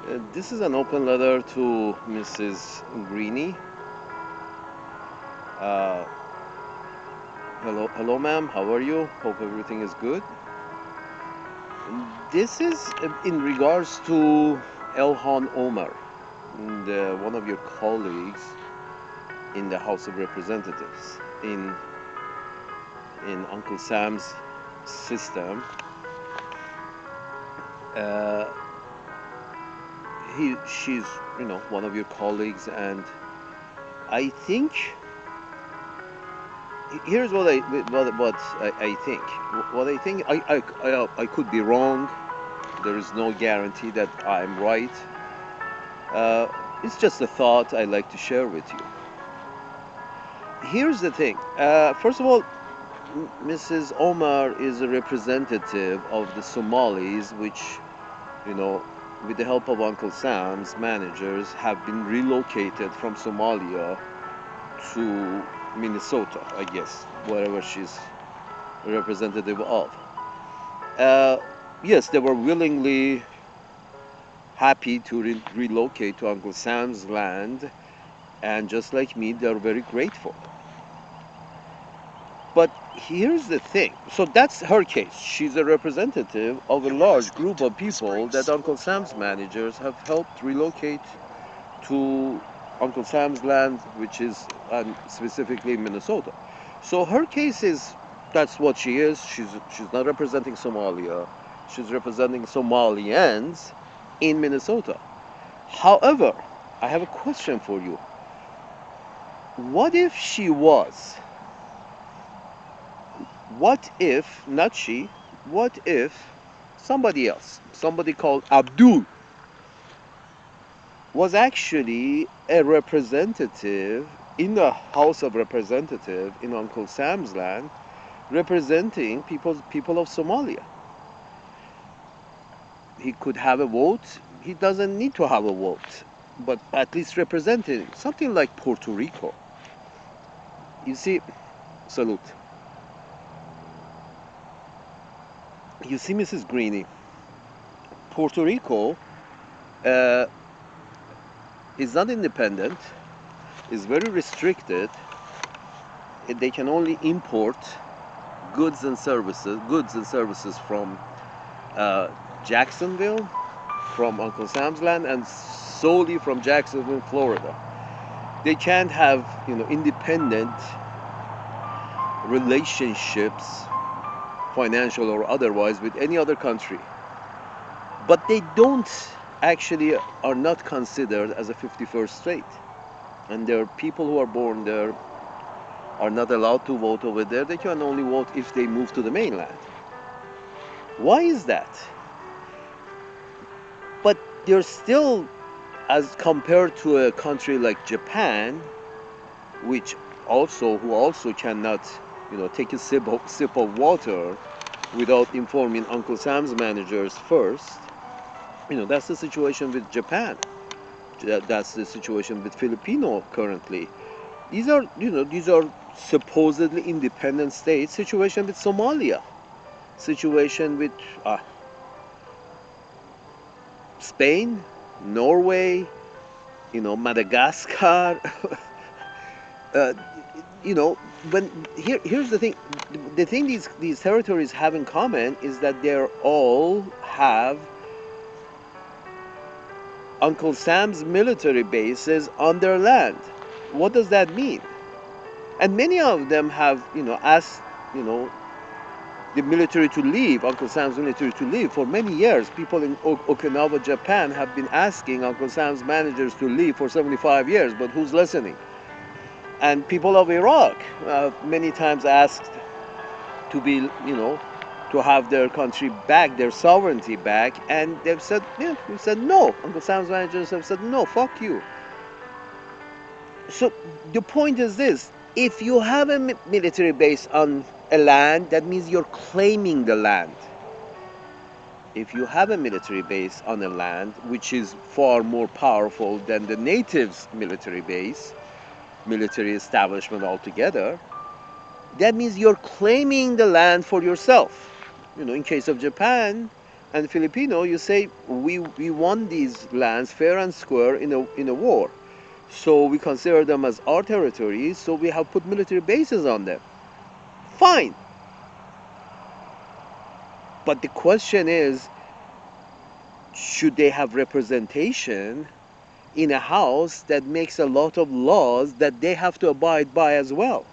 This is an open letter to Mrs. Greene. Uh, hello, ma'am. How are you? Hope everything is good. This is in regards to Elhan Omar, one of your colleagues in the House of Representatives in Uncle Sam's system. Uh, she's one of your colleagues, and I think here's what I think. What I think, I could be wrong. There is no guarantee that I'm right. Uh, it's just a thought I like to share with you. Here's the thing. First of all, Mrs. Omar is a representative of the Somalis, which, you know, with the help of Uncle Sam's managers, have been relocated from Somalia to Minnesota, I guess, wherever she's a representative of. Uh, yes, they were willingly happy to relocate to Uncle Sam's land, and just like me, they're very grateful. But here's the thing. So that's her case. She's a representative of a large group of people that Uncle Sam's managers have helped relocate to Uncle Sam's land, which is specifically Minnesota. So her case is that's what she is. She's not representing Somalia. She's representing Somalians in Minnesota. However, I have a question for you. What if she was? What if, not she, what if somebody else, somebody called Abdul, was actually a representative in the House of Representatives in Uncle Sam's land, representing people of Somalia? He could have a vote. He doesn't need to have a vote, but at least representing something like Puerto Rico. You see, salute. You see, Mrs. Greene, Puerto Rico uh, is not independent, is very restricted. They can only import goods and services from uh, Jacksonville, from Uncle Sam's land, and solely from Jacksonville, Florida. They can't have, independent relationships, financial or otherwise, with any other country. But they don't actually are not considered as a 51st state. And there are people who are born there are not allowed to vote over there. They can only vote if they move to the mainland. Why is that? But they're still, as compared to a country like Japan, who also cannot, take a sip of water without informing Uncle Sam's managers first. That's the situation with Japan. That's the situation with Filipino currently. These are supposedly independent states. Situation with Somalia. Situation with Spain, Norway, Madagascar. uh, here's the thing. The thing these territories have in common is that they all have Uncle Sam's military bases on their land. What does that mean? And many of them have, asked, the military to leave, Uncle Sam's military to leave for many years. People in Okinawa, Japan have been asking Uncle Sam's managers to leave for 75 years, but who's listening? And people of Iraq many times asked to be, to have their country back, their sovereignty back, and they've said, we said no. Uncle Sam's managers have said no, fuck you. So the point is this: if you have a military base on a land, that means you're claiming the land. If you have a military base on a land, which is far more powerful than the natives' military establishment altogether, that means you're claiming the land for yourself. In case of Japan and Filipino, you say we won these lands fair and square in a war. So we consider them as our territories, so we have put military bases on them. Fine. But the question is, should they have representation in a house that makes a lot of laws that they have to abide by as well?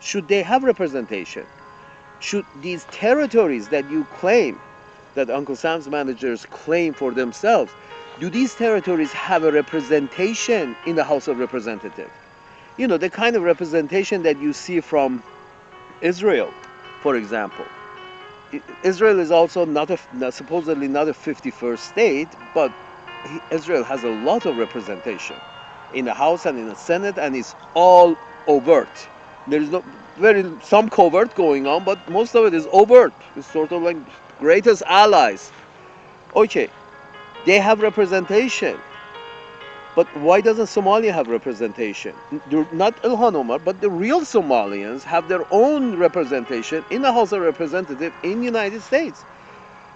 Should they have representation? Should these territories that you claim, that Uncle Sam's managers claim for themselves, do these territories have a representation in the House of Representatives? You know, the kind of representation that you see from Israel, for example. Israel is also supposedly not a 51st state, but Israel has a lot of representation in the House and in the Senate, and it's all overt. There is no some covert going on, but most of it is overt. It's sort of like greatest allies. Okay, they have representation, but why doesn't Somalia have representation? Not Ilhan Omar, but the real Somalians have their own representation in the House of Representatives in the United States.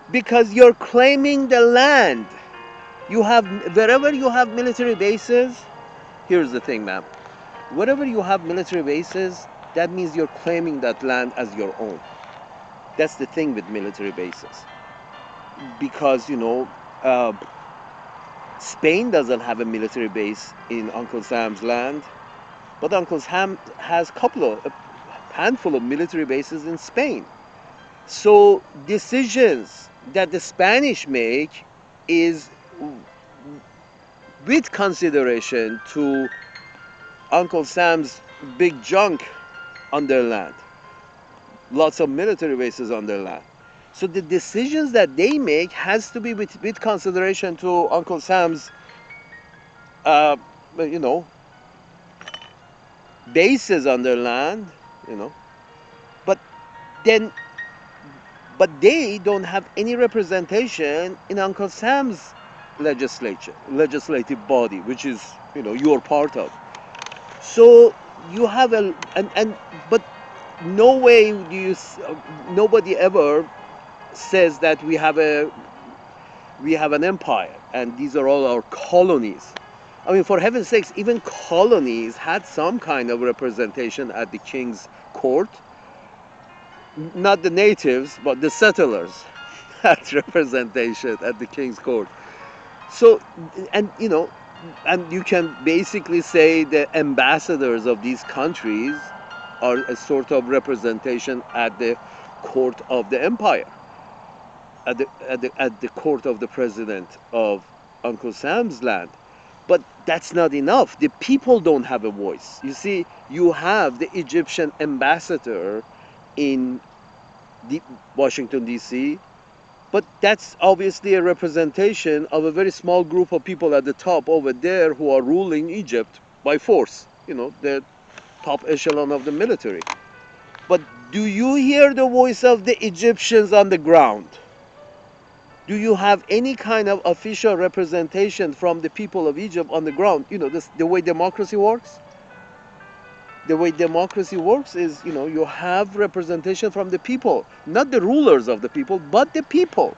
Because you're claiming the land. You have, wherever you have military bases, here's the thing, ma'am. Wherever you have military bases, that means you're claiming that land as your own. That's the thing with military bases. Because, Spain doesn't have a military base in Uncle Sam's land, but Uncle Sam has a handful of military bases in Spain. So decisions that the Spanish make is with consideration to Uncle Sam's big junk on their land. Lots of military bases on their land. So the decisions that they make has to be with consideration to Uncle Sam's, uh, you know, bases on their land, But then, but they don't have any representation in Uncle Sam's legislative body, which is, you're part of. So you have but no way do nobody ever says that we have an empire and these are all our colonies. I mean, for heaven's sakes, even colonies had some kind of representation at the king's court. Not the natives, but the settlers had representation at the king's court. So, and you can basically say the ambassadors of these countries are a sort of representation at the court of the empire, at the court of the president of Uncle Sam's land. But that's not enough. The people don't have a voice. You see, you have the Egyptian ambassador in Washington, D.C., but that's obviously a representation of a very small group of people at the top over there who are ruling Egypt by force, the top echelon of the military. But do you hear the voice of the Egyptians on the ground? Do you have any kind of official representation from the people of Egypt on the ground? The way democracy works? The way democracy works is, you have representation from the people, not the rulers of the people, but the people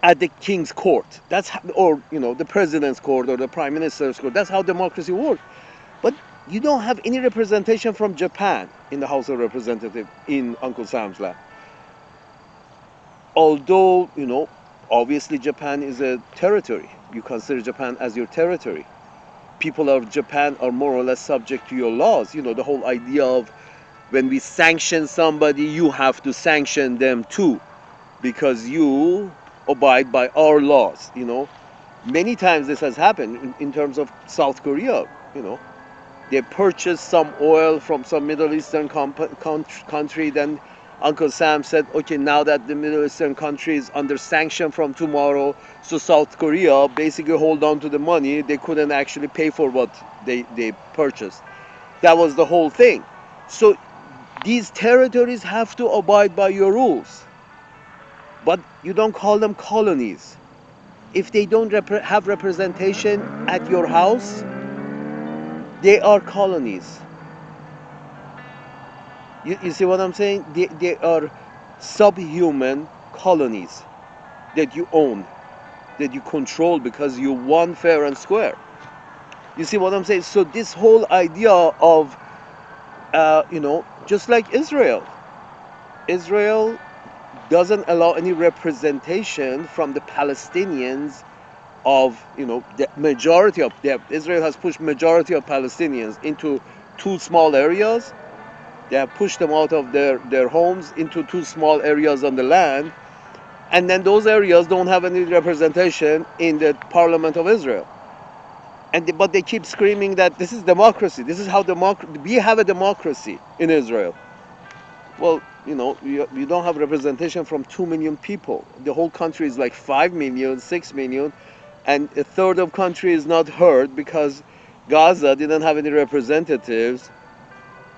at the king's court. Or the president's court or the prime minister's court. That's how democracy works. But you don't have any representation from Japan in the House of Representatives in Uncle Sam's land. Although, obviously Japan is a territory. You consider Japan as your territory. People of Japan are more or less subject to your laws. The whole idea of when we sanction somebody, you have to sanction them too, because you abide by our laws. Many times this has happened in terms of South Korea. They purchased some oil from some Middle Eastern country, then Uncle Sam said, okay, now that the Middle Eastern country is under sanction from tomorrow, so South Korea basically hold on to the money. They couldn't actually pay for what they purchased. That was the whole thing. So these territories have to abide by your rules. But you don't call them colonies. If they don't have representation at your house, they are colonies. You see what I'm saying? They are subhuman colonies. that you own, that you control because you won fair and square. You see what I'm saying? So this whole idea of, just like Israel doesn't allow any representation from the Palestinians of, the majority of them. Israel has pushed majority of Palestinians into two small areas. They have pushed them out of their homes into two small areas on the land, and then those areas don't have any representation in the parliament of Israel. But they keep screaming that this is democracy. This is how we have a democracy in Israel. Well, you don't have representation from 2 million people. The whole country is like 5 million, 6 million, and a third of country is not heard because Gaza didn't have any representatives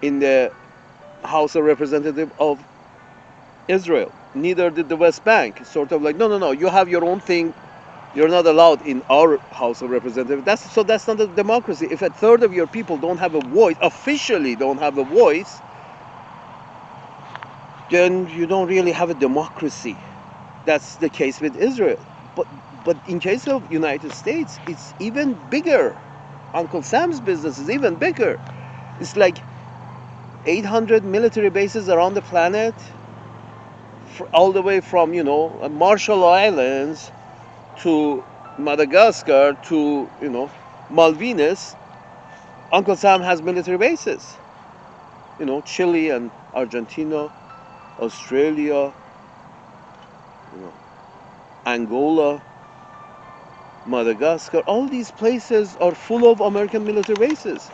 in the House of Representatives of Israel. Neither did the West Bank. Sort of like, no, you have your own thing. You're not allowed in our House of Representatives. That's not a democracy. If a third of your people don't have a voice, officially don't have a voice, then you don't really have a democracy. That's the case with Israel. But in case of United States, it's even bigger. Uncle Sam's business is even bigger. It's like 800 military bases around the planet, all the way from, Marshall Islands to Madagascar to, Malvinas. Uncle Sam has military bases. Chile and Argentina, Australia, Angola, Madagascar, all these places are full of American military bases.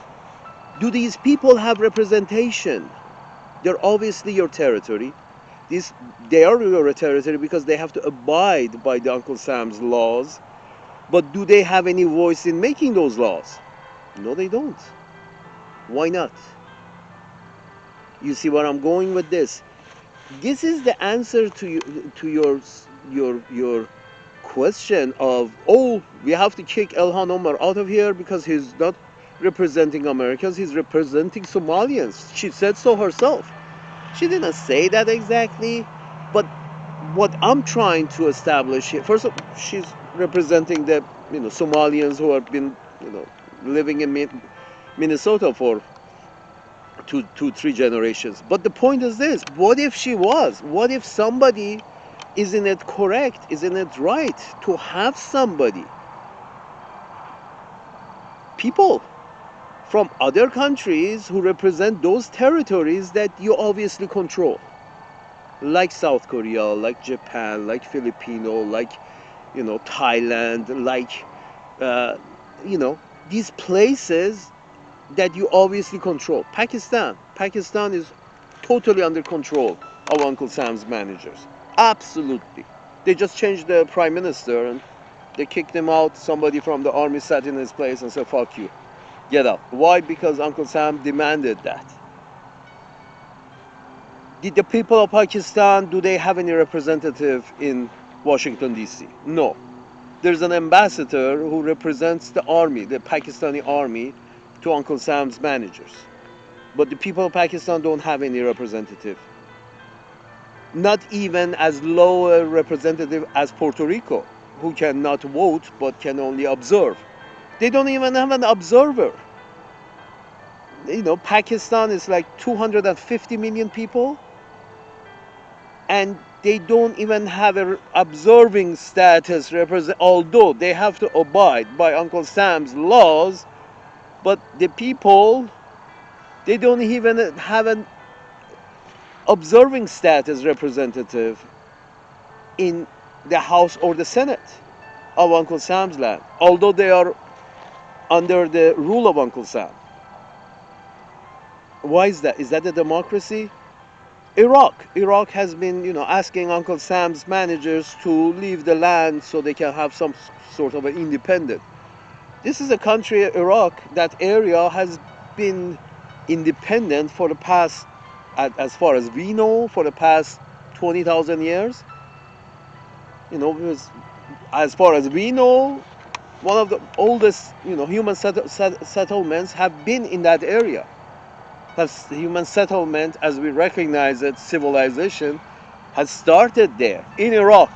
Do these people have representation? They're obviously your territory. They are your territory because they have to abide by the Uncle Sam's laws. But do they have any voice in making those laws? No, they don't. Why not? You see where I'm going with this? This is the answer to your question of, we have to kick Ilhan Omar out of here because he's not representing Americans, he's representing Somalians. She said so herself. She didn't say that exactly, but what I'm trying to establish here, first of all, she's representing the Somalians who have been living in Minnesota for two, 3 generations. But the point is this: what if she was? What if somebody, isn't it correct? Isn't it right to have somebody, people from other countries who represent those territories that you obviously control, like South Korea, like Japan, like Filipino, like Thailand, like these places that you obviously control. Pakistan is totally under control of Uncle Sam's managers. Absolutely. They just changed the prime minister and they kicked him out. Somebody from the army sat in his place and said, fuck you, get out. Why? Because Uncle Sam demanded that. Did the people of Pakistan, do they have any representative in Washington, D.C.? No. There's an ambassador who represents the army, the Pakistani army, to Uncle Sam's managers. But the people of Pakistan don't have any representative. Not even as low a representative as Puerto Rico, who cannot vote but can only observe. They don't even have an observer. Pakistan is like 250 million people, and they don't even have an observing status although they have to abide by Uncle Sam's laws. But the people, they don't even have an observing status representative in the House or the Senate of Uncle Sam's land, although they are under the rule of Uncle Sam. Why is that? Is that a democracy? Iraq has been, asking Uncle Sam's managers to leave the land so they can have some sort of an independent. This is a country, Iraq, that area has been independent for the past, as far as we know, for the past 20,000 years. Because as far as we know, one of the oldest, human settlements have been in that area. That's human settlement, as we recognize it, civilization, has started there, in Iraq.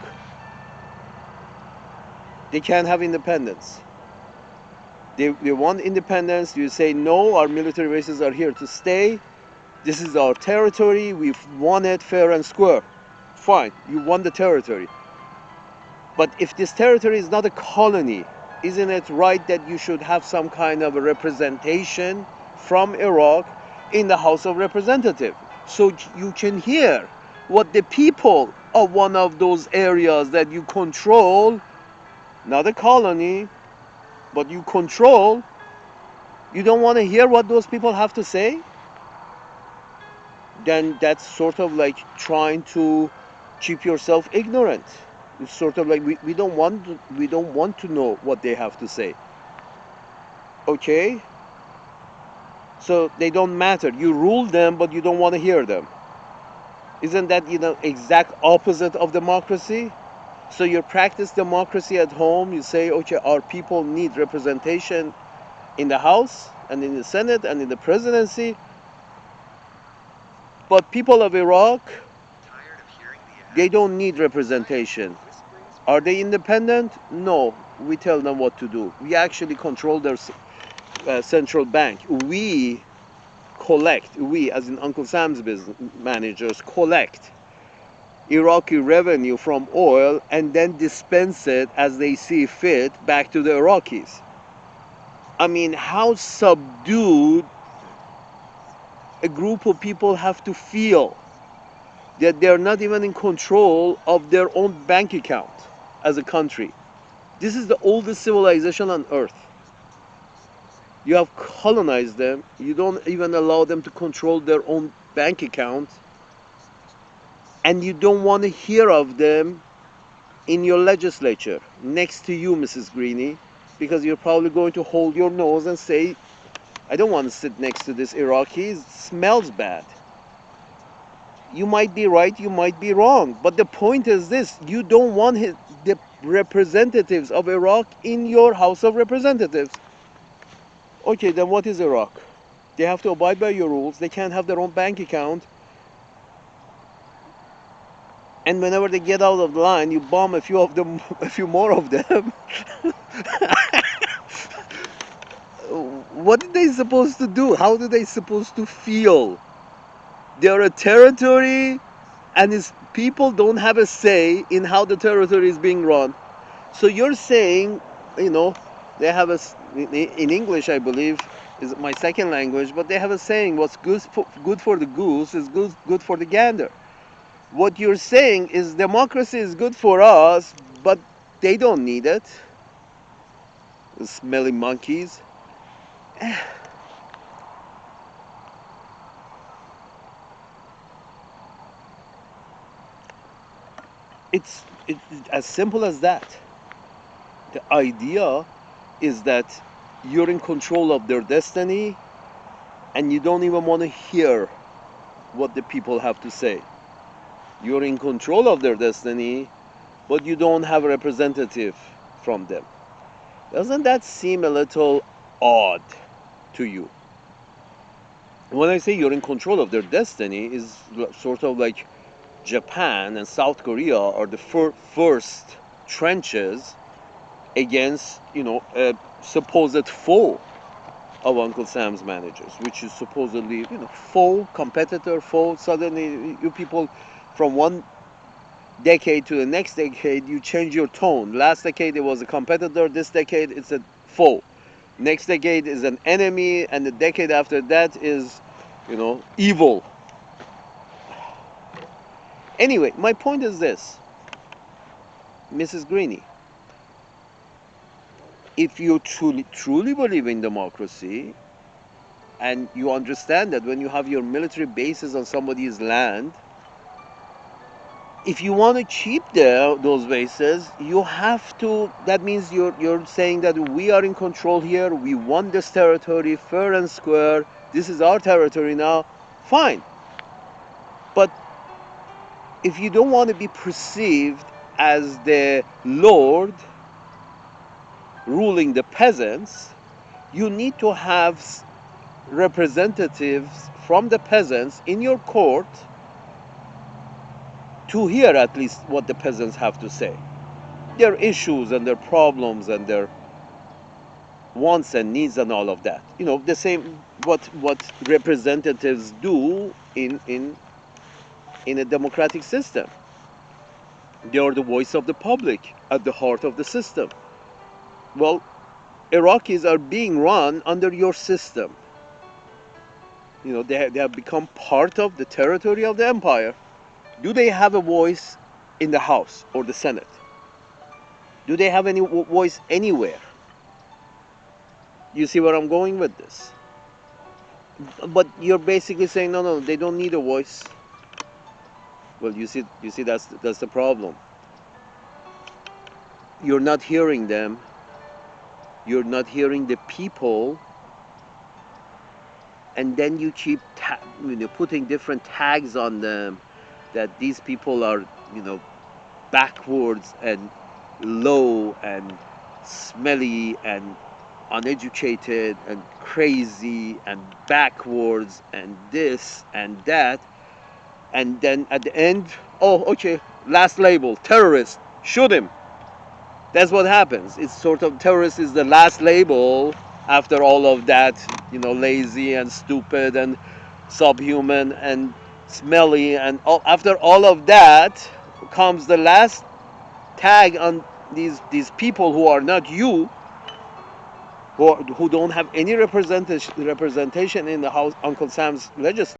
They can't have independence. They want independence. You say, no, our military bases are here to stay. This is our territory. We've won it fair and square. Fine, you won the territory. But if this territory is not a colony, isn't it right that you should have some kind of a representation from Iraq in the House of Representatives? So you can hear what the people of one of those areas that you control, not a colony, but you control, you don't want to hear what those people have to say? Then that's sort of like trying to keep yourself ignorant. It's sort of like we don't want to know what they have to say. Okay? So they don't matter. You rule them, but you don't want to hear them. Isn't that, exact opposite of democracy? So you practice democracy at home. You say, okay, our people need representation in the House and in the Senate and in the presidency. But people of Iraq, they don't need representation. Are they independent? No. We tell them what to do. We actually control their central bank. We as in Uncle Sam's business managers, collect Iraqi revenue from oil and then dispense it as they see fit back to the Iraqis. I mean, how subdued a group of people have to feel that they're not even in control of their own bank account as a country. This is the oldest civilization on earth. You have colonized them. You don't even allow them to control their own bank account. And you don't want to hear of them in your legislature next to you, Mrs. Greene, because you're probably going to hold your nose and say, I don't want to sit next to this Iraqi. It smells bad. You might be right, you might be wrong. But the point is this, you don't want the representatives of Iraq in your House of Representatives. Okay, then what is Iraq? They have to abide by your rules. They can't have their own bank account. And whenever they get out of the line, you bomb a few more of them. What are they supposed to do? How are they supposed to feel? They're a territory, and its people don't have a say in how the territory is being run. So you're saying, they have in English, I believe, is my second language, but they have a saying, what's good for the goose is good for the gander. What you're saying is democracy is good for us, but they don't need it. The smelly monkeys. It's as simple as that. The idea is that you're in control of their destiny and you don't even want to hear what the people have to say. You're in control of their destiny, but you don't have a representative from them. Doesn't that seem a little odd to you? When I say you're in control of their destiny, is sort of like Japan and South Korea are the first trenches against, a supposed foe of Uncle Sam's managers, which is supposedly, foe, competitor, foe. Suddenly, you people from one decade to the next decade, you change your tone. Last decade, it was a competitor. This decade, it's a foe. Next decade is an enemy, and the decade after that is, evil. Anyway, my point is this, Mrs. Greene. If you truly believe in democracy, and you understand that when you have your military bases on somebody's land, if you want to keep those bases, you have to. That means you're saying that we are in control here. We won this territory fair and square. This is our territory now. Fine. But if you don't want to be perceived as the Lord ruling the peasants, you need to have representatives from the peasants in your court to hear at least what the peasants have to say. their issues and their problems and their wants and needs and all of that. The same what representatives do in a democratic system. They are the voice of the public at the heart of the system. Well, Iraqis are being run under your system. They have become part of the territory of the empire. Do they have a voice in the House or the Senate? Do they have any voice anywhere? You see where I'm going with this? But you're basically saying no, no, they don't need a voice. Well, you see that's the problem. You're not hearing them. You're not hearing the people, and then you keep putting different tags on them that these people are backwards and low and smelly and uneducated and crazy and backwards and this and that, and then at the end, oh, okay, last label, terrorist, shoot him. That's what happens. It's sort of terrorist is the last label after all of that, lazy and stupid and subhuman and smelly, and after all of that comes the last tag on these people who are not you, who don't have any representation in the House, Uncle Sam's legislature.